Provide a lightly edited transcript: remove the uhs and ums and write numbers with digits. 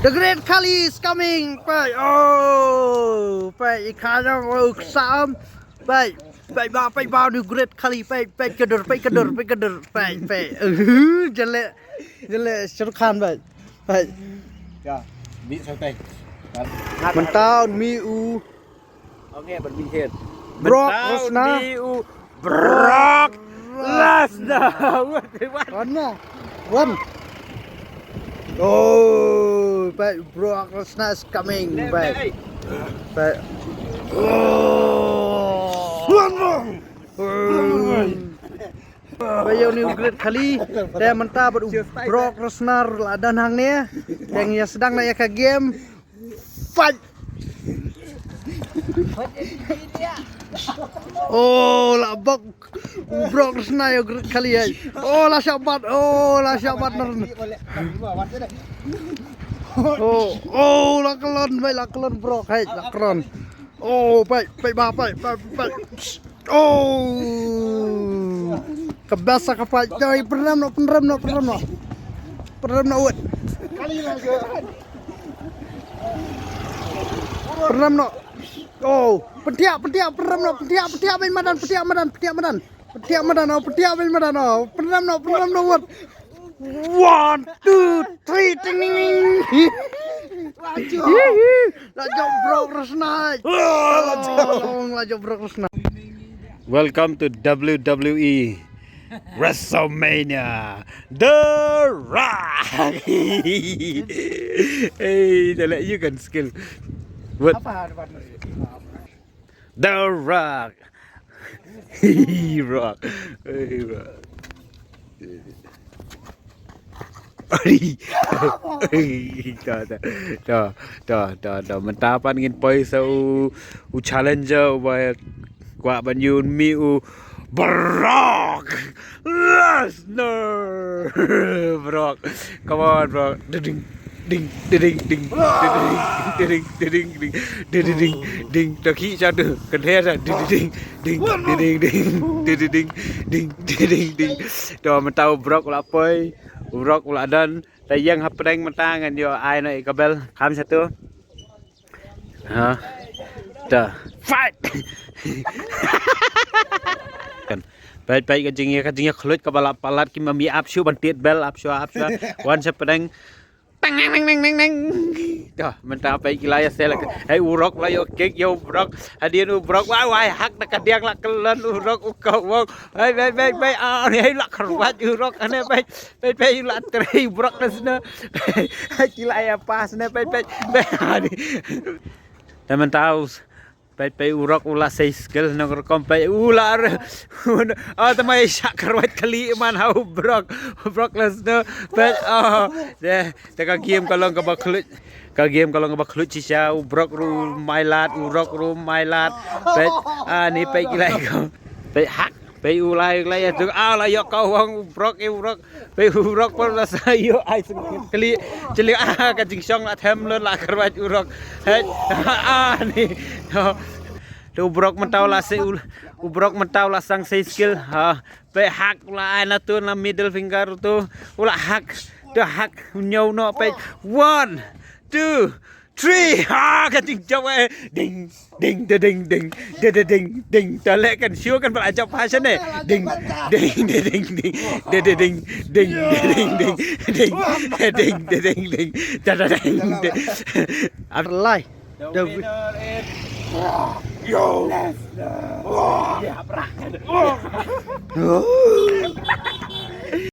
The Great Khali is coming. Phải. Oh, phải khá ra sám. Phải. Phải bao The Great Khali. Phải kedur. Phải. Jale Shah Rukh Khan vậy. Phải. Dạ, bị sao tay. Mình tao Miu. Nghe bật bị thiệt. Brock Lesnar. Miu. Brock Lesnar. Còn nè. One. Oh, phải Brock Lesnar is coming. Phải. One more. Bây giờ New Great Khali dia mentah Brock Lesnar là dan hang nia yang sedang naik ke game fight. Oh lah Brock Lesnar ya Great Khali ya. Oh lah syabat ner. Oh lah kelon Brock hai lah kelon. Oh baik. Oh kebiasa kapal coy peram no ut peram no oh petiak peram no petiak main madan oh peram no ut 1 2 3 ting laju Brock Lesnar laju Brock Lesnar. Welcome to WWE WrestleMania The Rock. Hey, they let you can skill. What? The Rock. Rock. Dah. Mentapan ingin poi sau challenger by Qua Ban Yun Miu Brock Lesnar. Brock, come on, Brock. Ding. Dah ki cha tu. Kan he ra. Ding. Dah mentau Brock la poi. Brock la dan. Tai yang hapdeng mentangan yo ai no ikabel. Kham satu. Ha. Dah. Fight. Kan baik kajingnya kelut kepala palat ki mami apsu bantit bel apsu wan sepedeng tang dah mentah baik kilaya sel hey urok la yo kek yo brok hadian ubrok wai hak nak diang la kelan urok ukau wong hey ni la kerwat urok ane baik la tri brok nasna kilaya pas ne baik teman tahu Pai urok ula sei skill nang kompai ular. Tamai syak kerwat kali man hau Brock Lesnar. Pai ka game kalau ngaba khlut cisau Brock ru mailat urok ru mailat. Pai ni pai kilai kau. Pai hak pai ulai tu la yo kau wang Brock pai urok pun la sayo ai kali celi ka jingsong la them lon la kerwat urok. Ni tu Brock mentau la se Brock mentau la sang sei skill ha pe hak la ana tu na middle finger tu ula hak nyau no pe 1 2 3 ha ka ting jaw ding tale kan sure kan belajar passion ni ding Arlai The winner is Yo Lesnar.